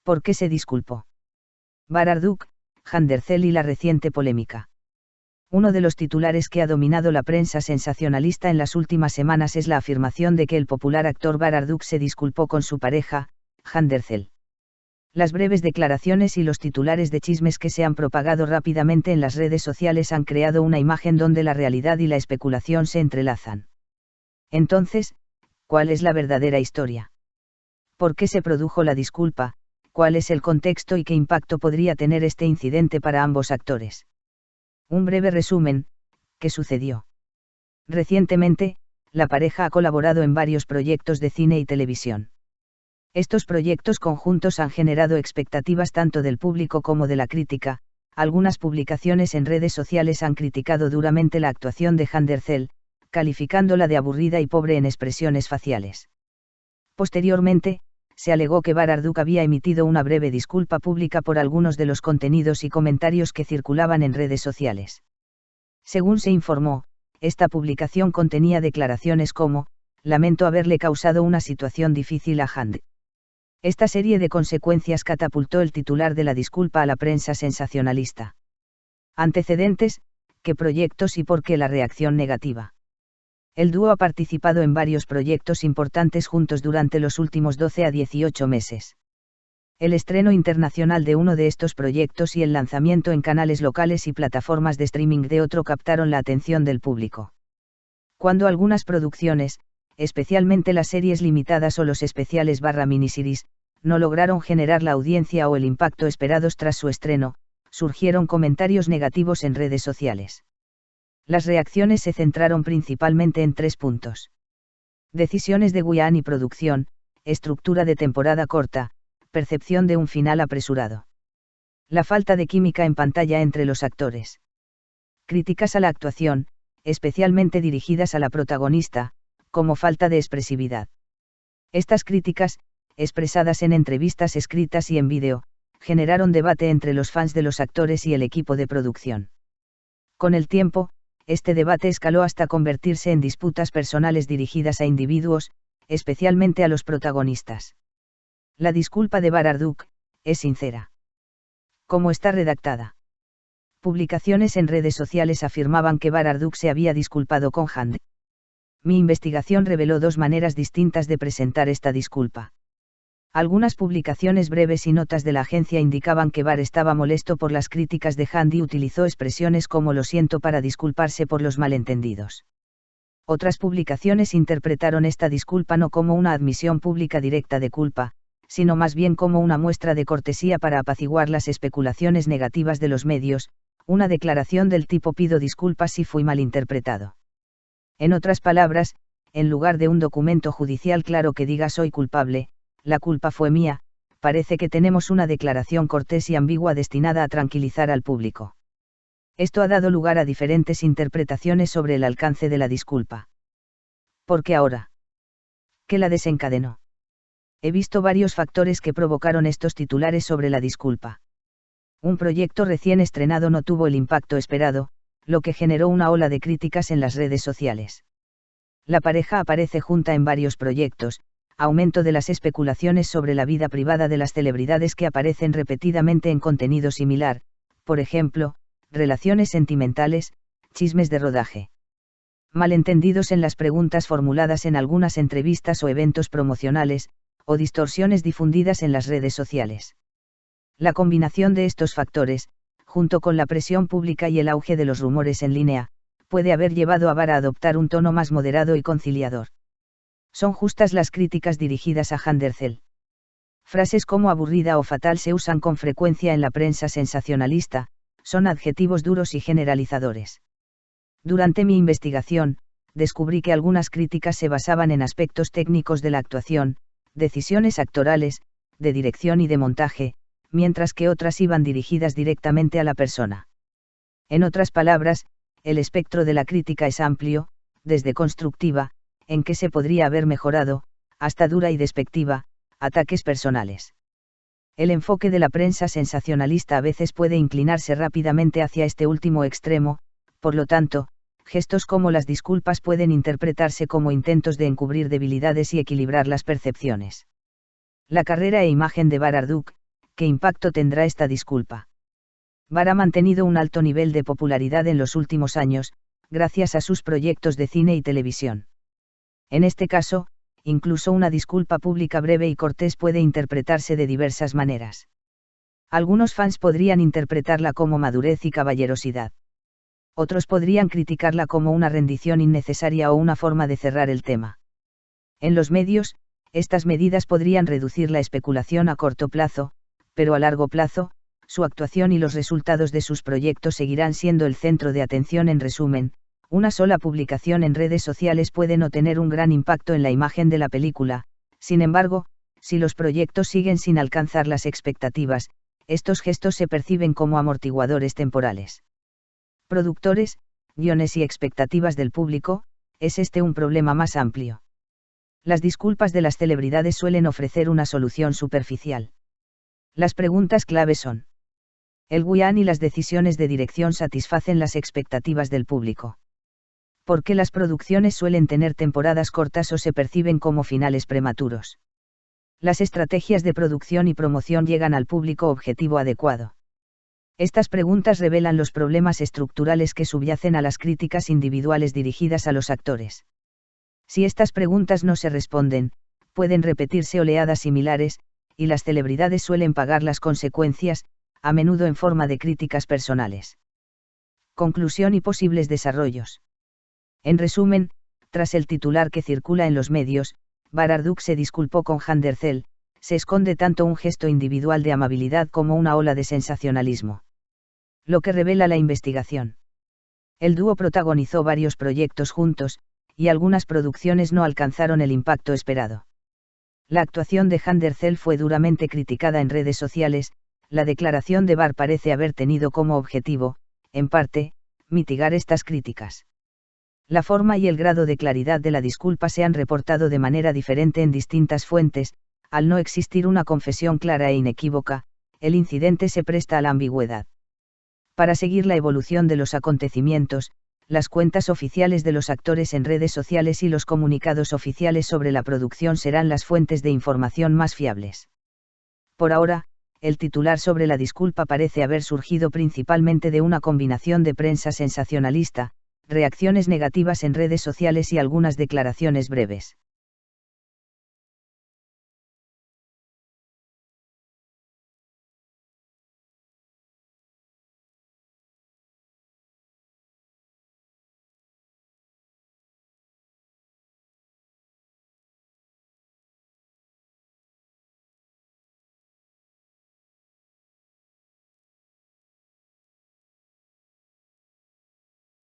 ¿Por qué se disculpó? Bararduk, Handercel y la reciente polémica. Uno de los titulares que ha dominado la prensa sensacionalista en las últimas semanas es la afirmación de que el popular actor Bararduk se disculpó con su pareja, Handercel. Las breves declaraciones y los titulares de chismes que se han propagado rápidamente en las redes sociales han creado una imagen donde la realidad y la especulación se entrelazan. Entonces, ¿cuál es la verdadera historia? ¿Por qué se produjo la disculpa? ¿Cuál es el contexto y qué impacto podría tener este incidente para ambos actores? Un breve resumen, ¿qué sucedió? Recientemente, la pareja ha colaborado en varios proyectos de cine y televisión. Estos proyectos conjuntos han generado expectativas tanto del público como de la crítica. Algunas publicaciones en redes sociales han criticado duramente la actuación de Handercel, calificándola de aburrida y pobre en expresiones faciales. Posteriormente, se alegó que Bararduk había emitido una breve disculpa pública por algunos de los contenidos y comentarios que circulaban en redes sociales. Según se informó, esta publicación contenía declaraciones como: "Lamento haberle causado una situación difícil a Hand". Esta serie de consecuencias catapultó el titular de la disculpa a la prensa sensacionalista. Antecedentes: ¿qué proyectos y por qué la reacción negativa? El dúo ha participado en varios proyectos importantes juntos durante los últimos 12 a 18 meses. El estreno internacional de uno de estos proyectos y el lanzamiento en canales locales y plataformas de streaming de otro captaron la atención del público. Cuando algunas producciones, especialmente las series limitadas o los especiales /miniseries, no lograron generar la audiencia o el impacto esperados tras su estreno, surgieron comentarios negativos en redes sociales. Las reacciones se centraron principalmente en 3 puntos. Decisiones de guión y producción, estructura de temporada corta, percepción de un final apresurado. La falta de química en pantalla entre los actores. Críticas a la actuación, especialmente dirigidas a la protagonista, como falta de expresividad. Estas críticas, expresadas en entrevistas escritas y en vídeo, generaron debate entre los fans de los actores y el equipo de producción. Con el tiempo, este debate escaló hasta convertirse en disputas personales dirigidas a individuos, especialmente a los protagonistas. La disculpa de Bararduk es sincera. ¿Cómo está redactada? Publicaciones en redes sociales afirmaban que Bararduk se había disculpado con Hand. Mi investigación reveló 2 maneras distintas de presentar esta disculpa. Algunas publicaciones breves y notas de la agencia indicaban que Bar estaba molesto por las críticas de Hand y utilizó expresiones como "lo siento" para disculparse por los malentendidos. Otras publicaciones interpretaron esta disculpa no como una admisión pública directa de culpa, sino más bien como una muestra de cortesía para apaciguar las especulaciones negativas de los medios, una declaración del tipo "pido disculpas si fui malinterpretado". En otras palabras, en lugar de un documento judicial claro que diga "soy culpable, la culpa fue mía", parece que tenemos una declaración cortés y ambigua destinada a tranquilizar al público. Esto ha dado lugar a diferentes interpretaciones sobre el alcance de la disculpa. ¿Por qué ahora? ¿Qué la desencadenó? He visto varios factores que provocaron estos titulares sobre la disculpa. Un proyecto recién estrenado no tuvo el impacto esperado, lo que generó una ola de críticas en las redes sociales. La pareja aparece junta en varios proyectos, aumento de las especulaciones sobre la vida privada de las celebridades que aparecen repetidamente en contenido similar, por ejemplo, relaciones sentimentales, chismes de rodaje. Malentendidos en las preguntas formuladas en algunas entrevistas o eventos promocionales, o distorsiones difundidas en las redes sociales. La combinación de estos factores, junto con la presión pública y el auge de los rumores en línea, puede haber llevado a Bar a adoptar un tono más moderado y conciliador. Son justas las críticas dirigidas a Handercel. Frases como aburrida o fatal se usan con frecuencia en la prensa sensacionalista, son adjetivos duros y generalizadores. Durante mi investigación, descubrí que algunas críticas se basaban en aspectos técnicos de la actuación, decisiones actorales, de dirección y de montaje, mientras que otras iban dirigidas directamente a la persona. En otras palabras, el espectro de la crítica es amplio, desde constructiva, en que se podría haber mejorado, hasta dura y despectiva, ataques personales. El enfoque de la prensa sensacionalista a veces puede inclinarse rápidamente hacia este último extremo, por lo tanto, gestos como las disculpas pueden interpretarse como intentos de encubrir debilidades y equilibrar las percepciones. La carrera e imagen de Bararduk, ¿Qué impacto tendrá esta disculpa? Barr ha mantenido un alto nivel de popularidad en los últimos años, gracias a sus proyectos de cine y televisión. En este caso, incluso una disculpa pública breve y cortés puede interpretarse de diversas maneras. Algunos fans podrían interpretarla como madurez y caballerosidad. Otros podrían criticarla como una rendición innecesaria o una forma de cerrar el tema. En los medios, estas medidas podrían reducir la especulación a corto plazo, pero a largo plazo, su actuación y los resultados de sus proyectos seguirán siendo el centro de atención. En resumen, una sola publicación en redes sociales puede no tener un gran impacto en la imagen de la película. Sin embargo, si los proyectos siguen sin alcanzar las expectativas, estos gestos se perciben como amortiguadores temporales. Productores, guiones y expectativas del público, ¿es este un problema más amplio? Las disculpas de las celebridades suelen ofrecer una solución superficial. Las preguntas clave son: ¿el guión y las decisiones de dirección satisfacen las expectativas del público? ¿Por qué las producciones suelen tener temporadas cortas o se perciben como finales prematuros? ¿Las estrategias de producción y promoción llegan al público objetivo adecuado? Estas preguntas revelan los problemas estructurales que subyacen a las críticas individuales dirigidas a los actores. Si estas preguntas no se responden, pueden repetirse oleadas similares, y las celebridades suelen pagar las consecuencias, a menudo en forma de críticas personales. Conclusión y posibles desarrollos. En resumen, tras el titular que circula en los medios, Barr se disculpó con Handercel, se esconde tanto un gesto individual de amabilidad como una ola de sensacionalismo. Lo que revela la investigación. El dúo protagonizó varios proyectos juntos, y algunas producciones no alcanzaron el impacto esperado. La actuación de Handercel fue duramente criticada en redes sociales. La declaración de Barr parece haber tenido como objetivo, en parte, mitigar estas críticas. La forma y el grado de claridad de la disculpa se han reportado de manera diferente en distintas fuentes. Al no existir una confesión clara e inequívoca, el incidente se presta a la ambigüedad. Para seguir la evolución de los acontecimientos, las cuentas oficiales de los actores en redes sociales y los comunicados oficiales sobre la producción serán las fuentes de información más fiables. Por ahora, el titular sobre la disculpa parece haber surgido principalmente de una combinación de prensa sensacionalista, reacciones negativas en redes sociales y algunas declaraciones breves.